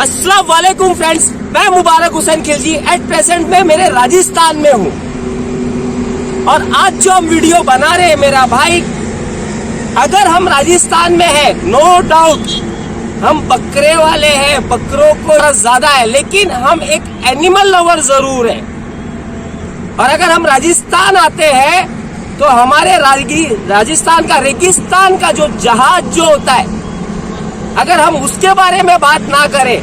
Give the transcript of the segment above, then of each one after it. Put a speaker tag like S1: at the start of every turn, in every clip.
S1: अस्सलाम वालेकुम फ्रेंड्स, मैं मुबारक हुसैन खिलजी एट प्रेजेंट में मेरे राजस्थान में हूँ। और आज जो हम वीडियो बना रहे हैं मेरा भाई, अगर हम राजस्थान में है नो डाउट हम बकरे वाले हैं, बकरों को ज्यादा है, लेकिन हम एक एनिमल लवर जरूर है। और अगर हम राजस्थान आते हैं तो हमारे राजस्थान का रेगिस्तान का जो जहाज जो होता है, अगर हम उसके बारे में बात ना करें,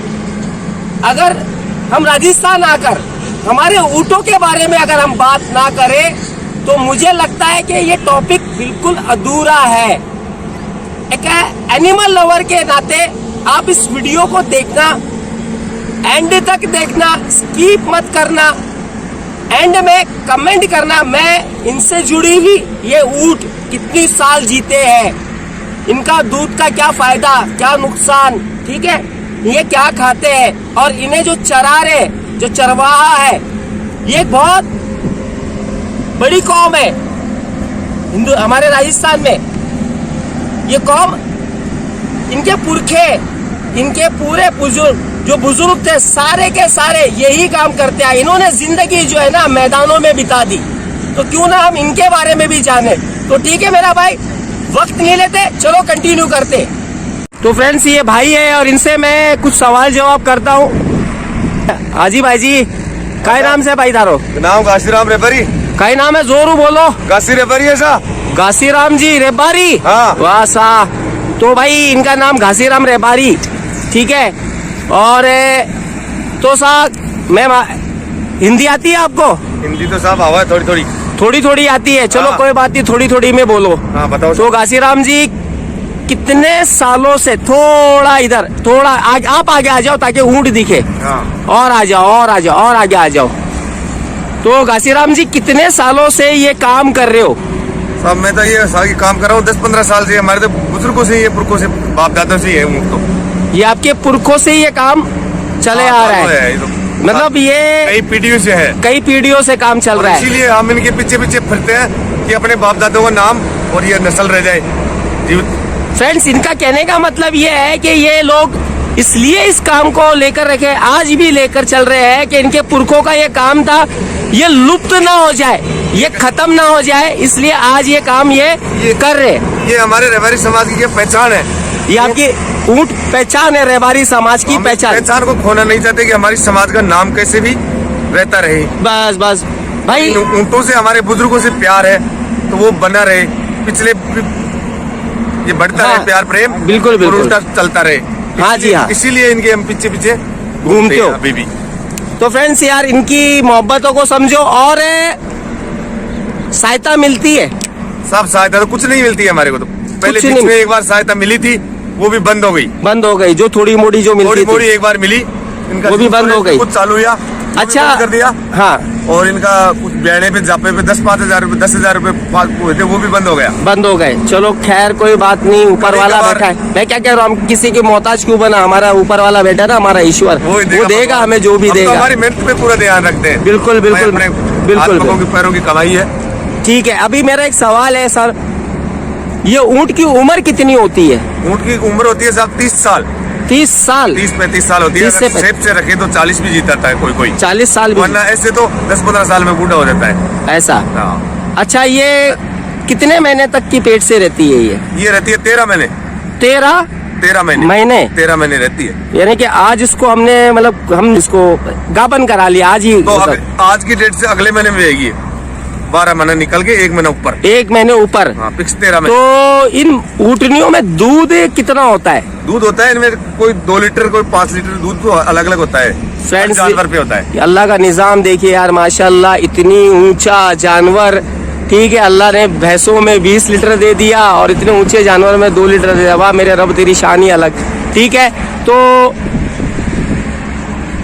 S1: अगर हम राजस्थान आकर हमारे ऊँटों के बारे में अगर हम बात ना करें तो मुझे लगता है कि ये टॉपिक बिल्कुल अधूरा है। एक एनिमल लवर के नाते आप इस वीडियो को देखना, एंड तक देखना, स्किप मत करना, एंड में कमेंट करना मैं इनसे जुड़ी हुई ये ऊँट कितनी साल जीते हैं, इनका दूध का क्या फायदा क्या नुकसान, ठीक है, ये क्या खाते हैं, और इन्हें जो चरा रहे जो चरवाहा है, ये बहुत बड़ी कौम है हिंदू हमारे राजस्थान में। ये कौम, इनके पुरखे, इनके पूरे जो बुजुर्ग थे सारे के सारे यही काम करते हैं। इन्होंने जिंदगी जो है ना मैदानों में बिता दी, तो क्यों ना हम इनके बारे में भी जाने। तो ठीक है मेरा भाई, वक्त नहीं लेते, चलो कंटिन्यू करते। तो फ्रेंड्स ये भाई है और इनसे मैं कुछ सवाल जवाब करता हूँ। हाजी भाई जी, काय नाम से भाई तारो?
S2: नाम घासीराम रेबारी।
S1: काय नाम है, जोरू बोलो।
S2: घासी रेबारी है सा।
S1: घासीराम जी रेबारी,
S2: हाँ।
S1: वाह सा। तो भाई इनका नाम घासीराम रेबारी, ठीक है। और तो साहब मैं हिंदी आती है आपको?
S2: हिंदी तो साहब आवा है, थोड़ी थोड़ी
S1: आती है। चलो
S2: हाँ।
S1: कोई बात नहीं, थोड़ी में बोलो।
S2: हाँ बताओ।
S1: तो घासीराम जी कितने सालों से, थोड़ा आप आगे आ जाओ ताकि ऊँट दिखे।
S2: हाँ।
S1: और आ जाओ और आगे आ जाओ। तो घासीराम जी कितने सालों से ये काम कर रहे हो?
S2: साहब मैं तो ये काम कर रहा हूँ 10-15 साल से। हमारे तो बुजुर्गों से, ये पुरखों से, बाप दादा से है ऊँट। तो
S1: ये आपके पुरखों से ये काम चले आ रहा है, मतलब ये
S2: कई पीढ़ियों से है,
S1: कई पीढ़ियों से काम चल रहा है।
S2: इसीलिए हम इनके पीछे फिरते हैं कि अपने बाप दादों का नाम और ये नस्ल रह जाए जीवित।
S1: फ्रेंड्स इनका कहने का मतलब ये है कि ये लोग इसलिए इस काम को लेकर रखे, आज भी लेकर चल रहे हैं कि इनके पुरखों का ये काम था, ये लुप्त ना हो जाए, ये खत्म ना हो जाए, इसलिए आज ये काम ये कर रहे हैं।
S2: ये हमारे रेबारी समाज की पहचान है,
S1: ये आपकी ऊँट पहचान है, रेबारी समाज की
S2: पहचान को खोना नहीं चाहते कि हमारी समाज का नाम कैसे भी रहता रहे।
S1: बस भाई,
S2: ऊँटों से हमारे बुजुर्गों से प्यार है तो वो बना रहे, पिछले ये बढ़ता
S1: हाँ,
S2: रहे प्यार प्रेम,
S1: बिल्कुल
S2: चलता रहे।
S1: हाँ जी हाँ,
S2: इसीलिए इनके हम पीछे
S1: घूमते हो
S2: अभी भी।
S1: तो फ्रेंड्स यार इनकी मोहब्बतों को समझो। और सहायता मिलती है
S2: सब सहायता तो कुछ नहीं मिलती है हमारे को। तो पहले बीच में एक बार सहायता मिली थी, वो भी बंद हो गई। जो
S1: थोड़ी मोड़ी जो मिलती थी
S2: एक बार मिली, इनका
S1: वो भी बंद हो गई।
S2: कुछ चालू हुआ,
S1: अच्छा
S2: कर दिया।
S1: हाँ।
S2: और इनका कुछ बयाने पे जापे पे 10,000 रुपए 10,000 रुपए हुए थे, वो भी बंद हो गए। चलो खैर कोई बात नहीं, ऊपर वाला बैठा है। मैं क्या कह रहा हूँ, हम किसी के मोहताज क्यों बना, हमारा ऊपर वाला बैठा ना, हमारा ईश्वर, वो देगा हमें जो भी देगा। हमारी मेहनत पे पूरा ध्यान रखते हैं।
S1: बिल्कुल
S2: पैरों की कमाई है।
S1: ठीक है, अभी मेरा एक सवाल है सर, ये ऊँट की उम्र कितनी होती है?
S2: ऊँट की उम्र होती है साहब 30 साल। 30-35 साल होती है। सेफ से रखे तो 40 भी जीता है कोई
S1: 40 साल भी,
S2: वरना ऐसे तो 10-15 साल में बूढ़ा हो जाता है
S1: ऐसा।
S2: हाँ।
S1: अच्छा, ये कितने महीने तक की पेट से रहती है?
S2: ये रहती है 13 महीने।
S1: 13
S2: महीने 13 महीने रहती है।
S1: यानी कि आज इसको हमने, मतलब हम इसको गाबन करा लिया आज ही,
S2: तो आज की डेट से अगले महीने में आएगी। 12 महीने निकल के 1 महीना ऊपर,
S1: 1 महीने ऊपर।
S2: हाँ, फिक्स 13 महीने।
S1: तो इन ऊँटनियों में दूध कितना होता है?
S2: दूध होता है इनमें कोई 2 लीटर कोई 5 लीटर दूध तो अलग अलग होता है।
S1: फ्रेंड्स
S2: जानवर पे होता है।
S1: अल्लाह का निजाम देखिए यार, माशाल्लाह, इतनी ऊंचा जानवर, ठीक है। अल्लाह ने भैंसों में 20 लीटर दे दिया और इतने ऊंचे जानवर में 2 लीटर दे दिया। वाह मेरे रब, तेरी शान ही अलग, ठीक है। तो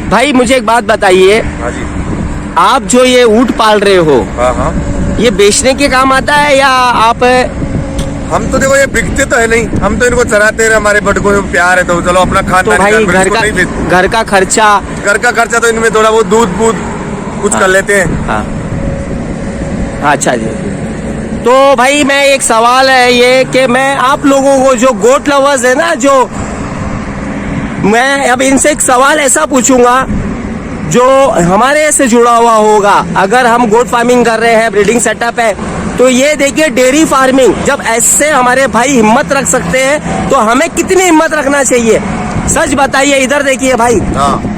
S1: भाई मुझे एक बात बताइए,
S2: हाँ जी,
S1: आप जो ये ऊँट पाल रहे हो,
S2: हाँ,
S1: ये बेचने के काम आता है या आप?
S2: हम तो देखो ये बिकते तो है नहीं, हम तो इनको चराते रहे, हमारे बटकों में प्यार है तो चलो अपना खाना।
S1: तो भाई घर का खर्चा तो इनमें थोड़ा बहुत दूध कुछ कर लेते हैं। हाँ, अच्छा जी। तो भाई मैं एक सवाल है ये कि मैं आप लोगों को, जो गोट लवर्स है ना, जो
S2: मैं अब इनसे एक सवाल ऐसा पूछूंगा जो हमारे से जुड़ा हुआ होगा। अगर हम गोट फार्मिंग कर रहे हैं, ब्रीडिंग सेटअप है, तो ये देखिए डेयरी फार्मिंग जब ऐसे हमारे भाई हिम्मत रख सकते हैं तो हमें कितनी हिम्मत रखना चाहिए। सच बताइए, इधर देखिए भाई,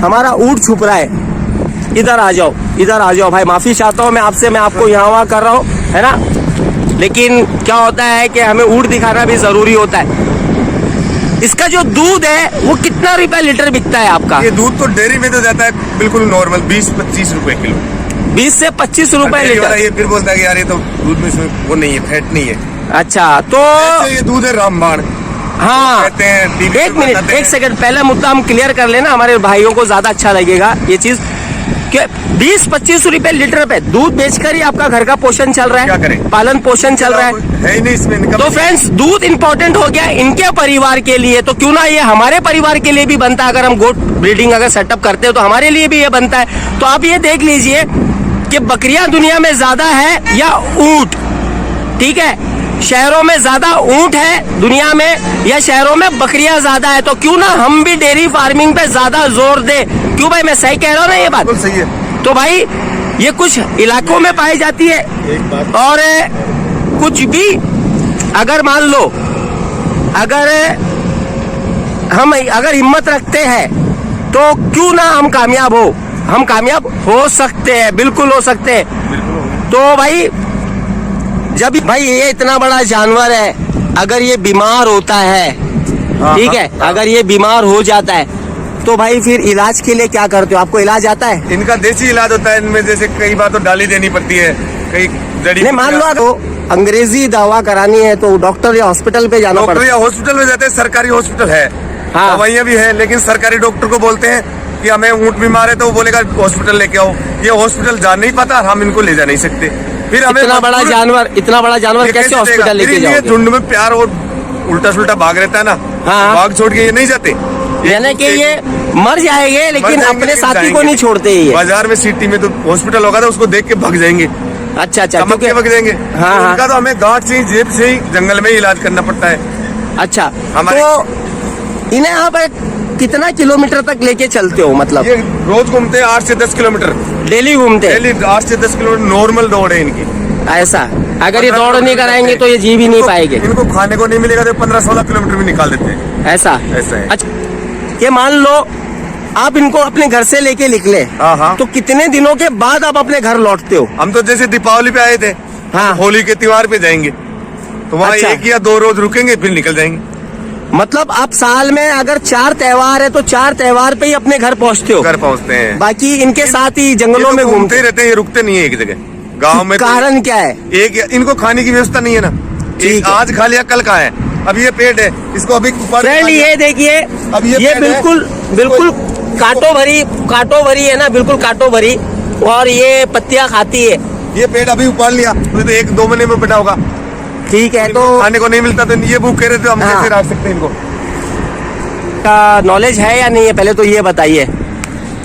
S2: हमारा ऊंट छुप रहा है। इधर आ जाओ, इधर आ जाओ भाई। माफी चाहता हूँ मैं आपसे, मैं आपको यहाँ वहाँ कर रहा हूँ, है ना, लेकिन क्या होता है कि हमें ऊंट दिखाना भी जरूरी होता है। इसका जो दूध है वो कितना रुपया लीटर बिकता है आपका?
S3: ये दूध तो डेयरी में तो जाता है बिल्कुल नॉर्मल 20-25 रुपए किलो।
S2: 20 से 25 रुपए लीटर।
S3: ये फिर बोलता है कि यार ये तो दूध में इसमें वो नहीं है, फैट नहीं है।
S2: अच्छा, तो
S3: ये दूध है रामबाण।
S2: हाँ,
S3: कहते हैं,
S2: एक मिनट, एक सेकंड, पहला मुद्दा हम क्लियर कर लेना, हमारे भाइयों को ज्यादा अच्छा लगेगा ये चीज कि 20-25 रुपए लीटर पे दूध बेचकर ही आपका घर का पोषण चल रहा है,
S3: क्या करें?
S2: पालन पोषण चल रहा है
S3: ही नहीं इसमें इनकम।
S2: तो फ्रेंड्स, दूध इंपॉर्टेंट हो गया इनके परिवार के लिए, तो क्यों ना ये हमारे परिवार के लिए भी बनता है। अगर हम गोट ब्रीडिंग अगर सेटअप करते हैं तो हमारे लिए भी ये बनता है। तो आप ये देख लीजिए कि बकरियां दुनिया में ज्यादा है या ऊंट, ठीक है, शहरों में ज्यादा ऊंट है दुनिया में या शहरों में बकरियां ज्यादा है, तो क्यों ना हम भी डेयरी फार्मिंग पे ज्यादा जोर दे। क्यों भाई, मैं सही कह रहा हूँ ना ये बात?
S3: बिल्कुल सही है।
S2: तो भाई ये कुछ इलाकों में पाई जाती है,
S3: एक बात
S2: और कुछ भी अगर मान लो, अगर हम अगर हिम्मत रखते हैं तो क्यों ना हम कामयाब हो सकते हैं, बिल्कुल हो सकते हैं। तो भाई जब भाई ये इतना बड़ा जानवर है, अगर ये बीमार होता है, ठीक है, अगर ये बीमार हो जाता है तो भाई फिर इलाज के लिए क्या करते हो? आपको इलाज आता है?
S3: इनका देसी इलाज होता है। इनमें जैसे कई बार तो डाली देनी पड़ती है, कई जड़ी
S2: नहीं, मान लो तो अंग्रेजी दवा करानी है तो डॉक्टर या हॉस्पिटल पे जाना पड़ता
S3: डॉक्टर या हॉस्पिटल में जाते हैं। सरकारी हॉस्पिटल है,
S2: हाँ।
S3: दवाइयाँ भी है, लेकिन सरकारी डॉक्टर को बोलते हैं कि हमें ऊंट बीमार है तो वो बोलेगा हॉस्पिटल लेके आओ। ये हॉस्पिटल जा नहीं पाता, हम इनको ले जा नहीं सकते। फिर हमें
S2: इतना बड़ा जानवर कैसे हॉस्पिटल लेके जाओगे?
S3: झुंड में प्यार और उल्टा सुल्टा भाग रहता है ना,
S2: हाँ।
S3: भाग छोड़ के ये नहीं जाते,
S2: यानी कि ये मर जाएंगे लेकिन अपने साथी को नहीं छोड़ते ये।
S3: बाजार में सिटी में तो हॉस्पिटल होगा तो उसको देख के भाग जाएंगे,
S2: अच्छा,
S3: चमक के भाग जाएंगे।
S2: हाँ,
S3: तो उनका तो हमें गांठ से ही, जेब से ही, जंगल में ही इलाज करना पड़ता है।
S2: अच्छा,
S3: हमारे
S2: तो इन्हें आप कितना किलोमीटर तक लेके चलते हो? मतलब
S3: ये रोज घूमते हैं 8 से 10 किलोमीटर
S2: डेली घूमते हैं?
S3: डेली 8 से 10 किलोमीटर नॉर्मल दौड़ है इनकी।
S2: ऐसा अगर ये दौड़ नहीं कराएंगे तो ये जी भी नहीं पाएंगे।
S3: इनको खाने को नहीं मिलेगा तो 15-16 किलोमीटर भी निकाल देते हैं।
S2: ऐसा
S3: है।
S2: अच्छा, ये मान लो आप इनको अपने घर से लेके निकले,
S3: हाँ।
S2: तो कितने दिनों के बाद आप अपने घर लौटते हो?
S3: हम तो जैसे दीपावली पे आए थे,
S2: हाँ।
S3: होली के त्योहार पे जाएंगे तो वहाँ
S2: अच्छा।
S3: 1 या 2 रोज रुकेंगे फिर निकल जाएंगे।
S2: मतलब आप साल में अगर 4 त्योहार है तो 4 त्योहार पे ही अपने घर पहुँचते हो?
S3: घर पहुँचते हैं।
S2: बाकी इनके साथ ही जंगलों में घूमते
S3: रहते हैं, ये रुकते नहीं है एक जगह। गाँव में
S2: कारण क्या है?
S3: एक इनको खाने की व्यवस्था नहीं है ना,
S2: ठीक है।
S3: आज खा लिया कल का है। अब ये पेड़ है, इसको अभी
S2: फ्रेंड ये देखिए,
S3: अब
S2: ये बिल्कुल कांटों भरी है ना, बिल्कुल कांटों भरी, और ये पत्तियां खाती है।
S3: ये पेड़ अभी उपाड़ लिया तो 1-2 महीने में बड़ा होगा,
S2: ठीक है। तो
S3: खाने को नहीं मिलता तो ये भूख कह रहे थे, हम
S2: हाँ।
S3: कैसे रख सकते हैं इनको?
S2: का नॉलेज है या नहीं है, पहले तो ये बताइए।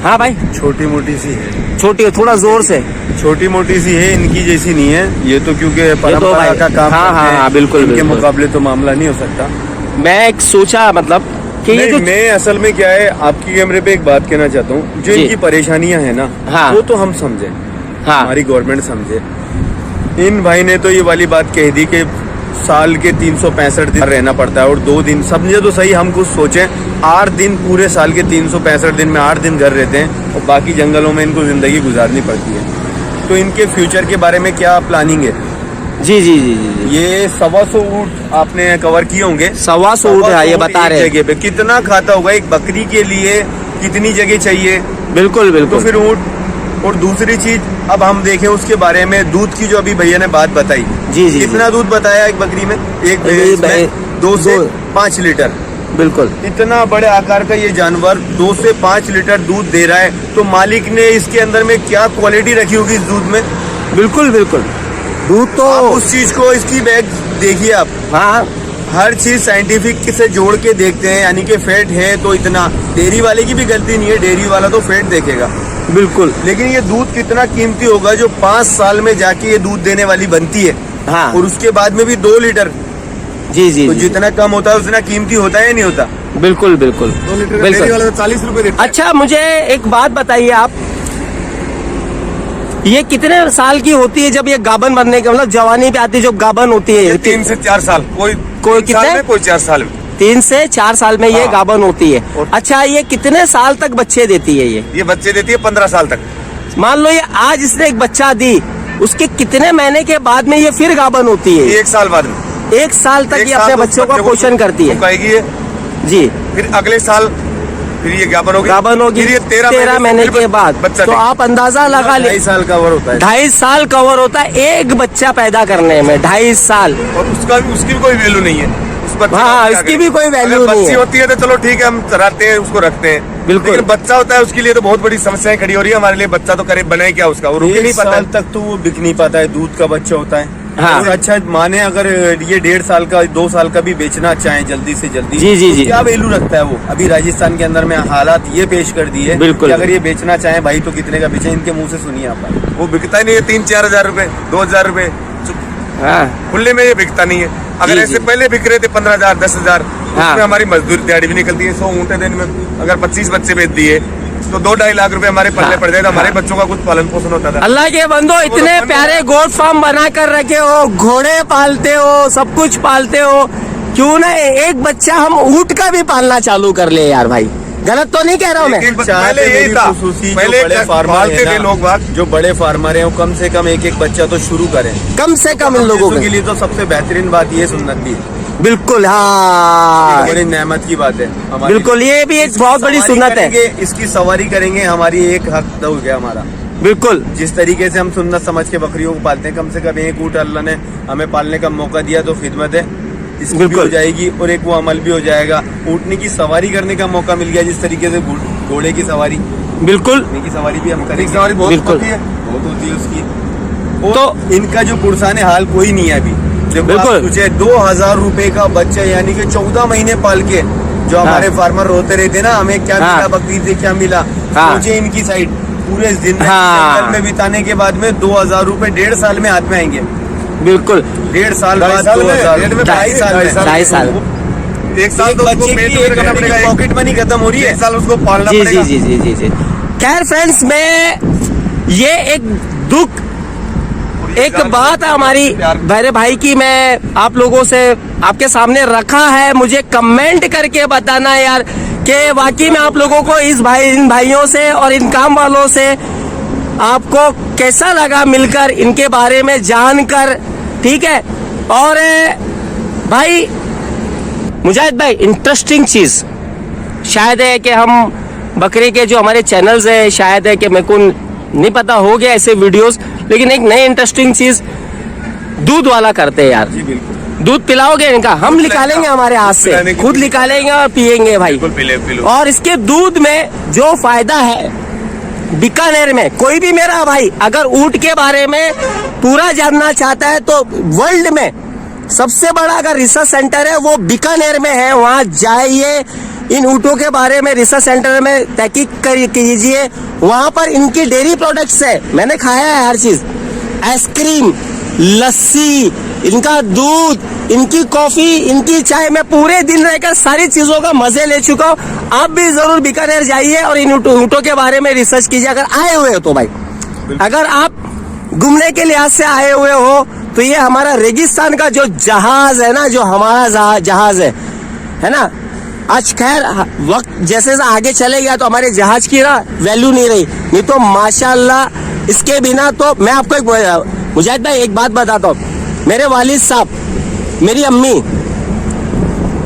S2: हाँ भाई,
S3: छोटी मोटी सी है,
S2: छोटी, थोड़ा जोर से।
S3: छोटी मोटी सी है, इनकी जैसी नहीं है ये तो, क्योंकि परंपरा का काम
S2: हाँ,
S3: करते हैं।
S2: हाँ, बिल्कुल,
S3: इनके
S2: बिल्कुल।
S3: मुकाबले तो मामला नहीं हो सकता।
S2: मैं एक सोचा मतलब कि ये जो
S3: मैं असल में क्या है, आपकी कैमरे पे एक बात कहना चाहता हूँ, जो
S2: जी।
S3: इनकी परेशानियां है ना,
S2: हाँ।
S3: वो तो हम समझे,
S2: हाँ,
S3: हमारी गवर्नमेंट समझे। इन भाई ने तो ये वाली बात कह दी कि साल के 365 दिन रहना पड़ता है और 2 दिन, समझे तो सही, हम कुछ सोचें 8 दिन पूरे साल के 365 दिन में 8 दिन घर रहते हैं और बाकी जंगलों में इनको जिंदगी गुजारनी पड़ती है। तो इनके फ्यूचर के बारे में क्या प्लानिंग है?
S2: जी जी जी जी,
S3: ये 125 ऊँट आपने कवर किए होंगे।
S2: 125 ऊँट है, ये बता रहे हैं।
S3: जगह पे कितना खाता होगा एक बकरी के लिए, कितनी जगह चाहिए?
S2: बिल्कुल
S3: तो
S2: बिल्कुल।
S3: फिर ऊँट। और दूसरी चीज अब हम देखें उसके बारे में, दूध की जो अभी भैया ने बात बताई,
S2: जी जी,
S3: कितना दूध बताया एक बकरी में? एक भैंस में 2 से 5 लीटर।
S2: बिल्कुल।
S3: इतना बड़े आकार का ये जानवर 2 से 5 लीटर दूध दे रहा है, तो मालिक ने इसके अंदर में क्या क्वालिटी रखी होगी इस दूध में?
S2: बिल्कुल बिल्कुल। दूध तो
S3: आप उस चीज को, इसकी बैग देखिए आप,
S2: हाँ,
S3: हर चीज साइंटिफिक से जोड़ के देखते हैं, यानी कि फैट है तो इतना। डेयरी वाले की भी गलती नहीं है, डेयरी वाला तो फैट देखेगा,
S2: बिल्कुल।
S3: लेकिन ये दूध कितना कीमती होगा जो 5 साल में जाके ये दूध देने वाली बनती है,
S2: हाँ,
S3: और उसके बाद में भी 2 लीटर।
S2: जी जी
S3: तो
S2: जी,
S3: जितना कम होता है उतना कीमती होता है या नहीं होता?
S2: बिल्कुल बिल्कुल
S3: 2 लीटर का
S2: बिल्कुल।
S3: डेयरी वाला तो 40 रुपए देता है।
S2: अच्छा, मुझे एक बात बताइए आप, ये कितने साल की होती है जब ये गाभन बनने के, मतलब जवानी पे आती है जो गाभन होती है?
S3: 3 से 4 साल, कोई
S2: कोई
S3: 3 साल
S2: कितने?
S3: में, कोई 4 साल में।
S2: 3 से 4 साल में ये
S3: हाँ।
S2: गाभन होती है।
S3: और-
S2: अच्छा, ये कितने साल तक बच्चे देती है ये?
S3: ये बच्चे देती है 15 साल तक।
S2: मान लो ये आज इसने एक बच्चा दी, उसके कितने महीने के बाद में ये फिर गाभन होती है?
S3: 1 साल बाद में।
S2: 1 साल तक
S3: 1
S2: ये
S3: साल
S2: अपने
S3: तो
S2: बच्चों का
S3: बच्चे को
S2: पोषण करती है।
S3: उगाएगी ये,
S2: जी,
S3: फिर अगले साल फिर ये गाभन होगी।
S2: गाभन होगी
S3: फिर ये 13
S2: महीने
S3: फिर
S2: के बाद।
S3: बच्चा
S2: तो
S3: देगी।
S2: आप अंदाजा लगा ले,
S3: 2.5 साल का ओवर होता है।
S2: 2.5 साल कवर होता है एक बच्चा पैदा करने में, 2.5 साल।
S3: और उसकी भी कोई वैल्यू नहीं है। उस बच्चे
S2: हाँ,
S3: का क्या
S2: उसकी
S3: करें?
S2: भी कोई वैल्यू
S3: अगर
S2: नहीं
S3: बच्ची
S2: है।
S3: होती है तो चलो ठीक है, हम चराते हैं, उसको रखते हैं।
S2: बिल्कुल।
S3: लेकिन बच्चा होता है उसके लिए तो बहुत बड़ी समस्याएं खड़ी हो रही है हमारे लिए। बच्चा तो करे बनाए क्या उसका, वो रुक ही नहीं
S4: 1
S3: पाता
S4: साल
S3: है।
S4: तक तो वो बिक नहीं पाता है, दूध का बच्चा होता है।
S2: हाँ।
S4: और अच्छा माने अगर ये 1.5 साल का 2 साल का भी बेचना चाहे जल्दी से जल्दी,
S2: जी, जी,
S4: तो
S2: जी।
S4: क्या वैल्यू रखता है वो? अभी राजस्थान के अंदर में हालात ये पेश कर दिए
S2: बिल्कुल।
S4: कि अगर ये बेचना चाहे भाई तो कितने का बेचे? इनके मुंह से सुनिए आप भाई।
S3: वो बिकता ही नहीं है। 3-4 हजार रुपए, 2,000 रुपए
S2: हाँ,
S3: खुले में ये बिकता नहीं है। अगर
S2: जी,
S3: ऐसे
S2: जी।
S3: पहले बिक रहे थे 15,000 10,000,
S2: हाँ।
S3: उसमें हमारी मजदूरी दिहाड़ी भी निकलती है। 100 ऊँटे दिन में अगर 25 बच्चे बेच दिए तो 2-2.5 लाख रुपए हमारे पल्ले
S2: हाँ।
S3: पड़ जाए, तो हमारे बच्चों का कुछ पालन पोषण होता था।
S2: अल्लाह के बंदो, इतने प्यारे गोट फार्म बना कर रखे हो, घोड़े पालते हो, सब कुछ पालते हो, क्यों ना एक बच्चा हम ऊँट का भी पालना चालू कर ले यार भाई? गलत तो नहीं कह रहा हूँ मैं?
S3: पहले यही था, पहले पालते थे लोग बाग।
S4: जो बड़े फार्मर हैं वो कम से कम एक बच्चा तो शुरू करें।
S2: कम से कम इन लोगों
S4: के
S2: के
S4: लिए तो सबसे बेहतरीन बात ये सुन्नत भी है।
S2: बिल्कुल, हाँ,
S4: बड़ी नेमत की बात है हमारी।
S2: बिल्कुल, ये भी एक बहुत बड़ी
S4: सवारी
S2: सुन्नत है।
S4: करेंगे, इसकी सवारी करेंगे, हमारी एक हक हो गया हमारा।
S2: बिल्कुल,
S4: जिस तरीके से हम सुन्नत समझ के बकरियों को पालते हैं, कम से कम एक ऊँट अल्लाह ने हमें पालने का मौका दिया तो खिदमत है, इसकी भी
S2: बिल्कुल।
S4: हो जाएगी और एक वो अमल भी हो जाएगा। ऊँटनी की सवारी करने का मौका मिल गया, जिस तरीके से घोड़े की सवारी,
S2: बिल्कुल,
S4: ऊँटनी की सवारी भी हम करेंगे।
S3: सवारी बहुत
S2: बिल्कुल।
S3: होती है।
S4: बहुत होती है उसकी। और
S2: तो-
S4: इनका जो पुरसाने हाल कोई नहीं है अभी। देखो
S2: बिल्कुल।
S4: आप सोचे 2,000 रुपए का बच्चा, यानी कि 14 महीने पाल के जो हमारे फार्मर रोते रहते ना, हमें क्या
S2: हाँ।
S4: मिला बकरीद से, क्या मिला।
S2: हाँ।
S4: सोचे इनकी साइड पूरे दिन
S2: हाँ।
S4: जंगल में बिताने के बाद में 2,000 रुपए 1.5 साल में हाथ में आएंगे।
S2: बिल्कुल,
S4: 1.5 साल
S3: 2.5
S4: बाद
S3: साल में,
S4: 2,000
S3: डेढ़ में
S4: 2.5 साल में
S2: 2.5 साल।
S3: एक साल
S4: एक
S3: तो उसको
S4: बच्चे
S3: पेट
S4: की
S3: में
S4: एक
S3: करना
S4: महीने की
S3: पड़ेगा।
S4: पॉकेट मनी खत्म हो रही है।
S3: एक साल उसको पालना
S2: जी जी
S3: पड़ेगा।
S2: जी जी जी जी। खैर फ्रेंड्स, मैं ये एक दुख, एक बात हमारी मेरे भाई की मैं आप लोगों से आपके सामने रखा है, मुझे कमेंट करके बताना यार कि वाकई में आप लोगों को इन भाइयों से और इन काम वालों से आपको कैसा लगा मिलकर, इनके बारे में जानकर, ठीक है। और भाई मुजाहिद भाई, इंटरेस्टिंग चीज शायद है कि हम बकरी के जो हमारे चैनल्स है, शायद है कि मेरे को नहीं पता हो गया ऐसे वीडियोस, लेकिन एक नई इंटरेस्टिंग चीज दूध वाला करते हैं यार।
S4: जी बिल्कुल।
S2: दूध पिलाओगे इनका? हम निकालेंगे हमारे हाथ से, खुद निकालेंगे और पियेंगे भाई।
S3: बिल्कुल पिलो।
S2: और इसके दूध में जो फायदा है, बीकानेर में कोई भी मेरा भाई अगर ऊँट के बारे में पूरा जानना चाहता है तो वर्ल्ड में सबसे बड़ा अगर रिसर्च सेंटर है वो बीकानेर में है, वहाँ जाइए, इन ऊँटों के बारे में रिसर्च सेंटर में तहकीक कीजिए। वहाँ पर इनकी डेयरी प्रोडक्ट्स है, मैंने खाया है हर चीज, आइसक्रीम, लस्सी, इनका दूध, इनकी कॉफी, इनकी चाय, मैं पूरे दिन रहकर सारी चीजों का मजे ले चुका हूँ। आप भी जरूर बीकानेर जाइए और इन ऊँटों के बारे में रिसर्च कीजिए अगर आए हुए हो तो भाई। अगर आप घूमने के लिहाज से आए हुए हो तो ये हमारा रेगिस्तान का जो जहाज है ना, जो हमारा जहाज है ना, आज खैर वक्त जैसे आगे चले गया तो हमारे जहाज की ना वैल्यू नहीं रही, नहीं तो माशाल्लाह इसके बिना तो मैं आपको एक मुजाहिद भाई एक बात बताता हूँ, मेरे वालिद साहब, मेरी अम्मी,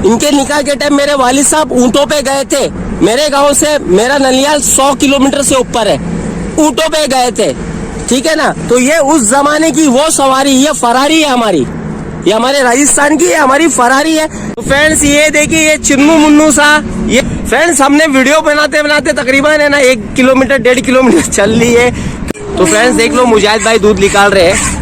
S2: इनके निकाह के टाइम मेरे वालिद साहब ऊँटों पे गए थे। मेरे गांव से मेरा नलियाल 100 किलोमीटर से ऊपर है, ऊँटों पे गए थे, ठीक है ना। तो ये उस जमाने की वो सवारी, ये फरारी है हमारी, ये हमारे राजस्थान की है, हमारी फरारी है। तो फ्रेंड्स ये देखिए, ये चिन्नू मुन्नू सा, ये फ्रेंड्स हमने वीडियो बनाते बनाते तकरीबन है ना 1 किलोमीटर 1.5 किलोमीटर चल ली है। तो फ्रेंड्स देख लो, मुजाहिद भाई दूध निकाल रहे हैं।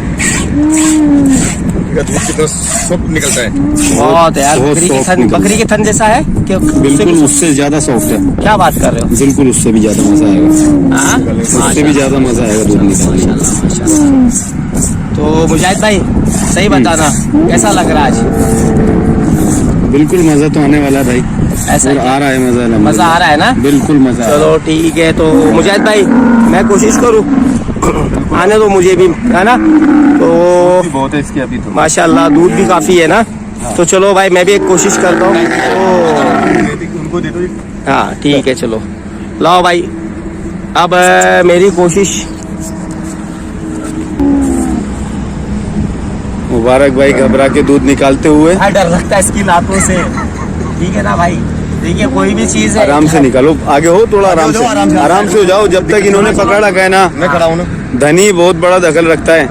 S3: सब निकलता है।
S2: बहुत है यार, बकरी के थन जैसा है कि
S5: बिल्कुल उससे ज्यादा सॉफ्ट है।
S2: क्या बात कर रहे हो?
S5: बिल्कुल उससे भी ज्यादा मजा आएगा।
S2: हाँ?
S5: उससे भी ज्यादा मजा आएगा दूध निकालने में।
S2: तो मुजाहिद भाई सही बताना कैसा लग रहा है आज?
S5: बिल्कुल मजा तो आने वाला है भाई,
S1: ऐसा
S5: और
S1: क्या?
S5: आ रहा है मजा,
S1: मजा आ रहा है ना?
S5: बिल्कुल मजा आ रहा
S1: चलो ठीक है, तो मुजाहिद भाई मैं कोशिश करूँ, आने दो मुझे भी, है ना? तो
S3: है। बहुत है इसकी अभी तो।
S1: माशाल्लाह दूध भी काफी है ना, तो चलो भाई मैं भी एक कोशिश करता हूँ। तो
S3: उनको दे दो।
S1: हाँ ठीक है, चलो लाओ भाई, अब मेरी कोशिश।
S3: मुबारक भाई घबरा के दूध निकालते हुए।
S1: डर लगता है इसकी लातों से, ठीक है ना भाई? देखिए कोई भी चीज है,
S3: आराम से निकालो, आगे हो थोड़ा, आराम से आराम से हो जाओ, जब तक इन्होंने पकड़ रखा है ना। मैं खड़ा हूँ ना। धनी बहुत बड़ा दखल रखता है।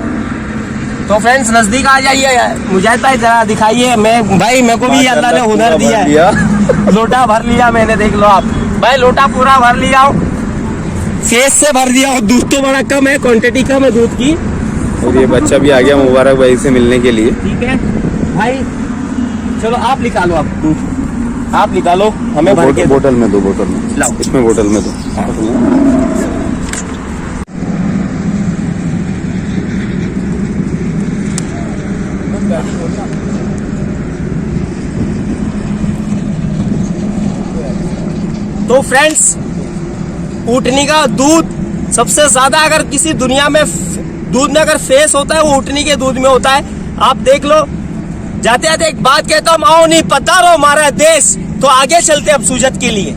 S1: तो फ्रेंड्स नजदीक आ जाइए, मुजाहिद भाई जरा दिखाइए। मैं भाई मेरे को भी अल्लाह ने हुनर दिया है, लोटा भर लिया मैंने, देख लो आप भाई, लोटा पूरा भर लिया हूँ, फेस से भर दिया हूँ। दूध तो बड़ा कम है, क्वांटिटी कम है दूध की।
S3: और ये बच्चा भी आ गया मुबारक भाई से मिलने के लिए।
S1: ठीक है भाई, चलो आप निकालो, आप दूध आप निकालो, हमें भर के दो।
S3: बोतल में दो, बोतल में
S1: लाओ।
S3: इसमें बोतल में दो।
S1: तो फ्रेंड्स ऊँटनी का दूध सबसे ज्यादा, अगर किसी दुनिया में दूध में अगर फेस होता है वो ऊँटनी के दूध में होता है। आप देख लो। जाते जाते एक बात कहता हूँ, आओ नहीं पता रहो हमारा देश, तो आगे चलते अब सूजत के लिए।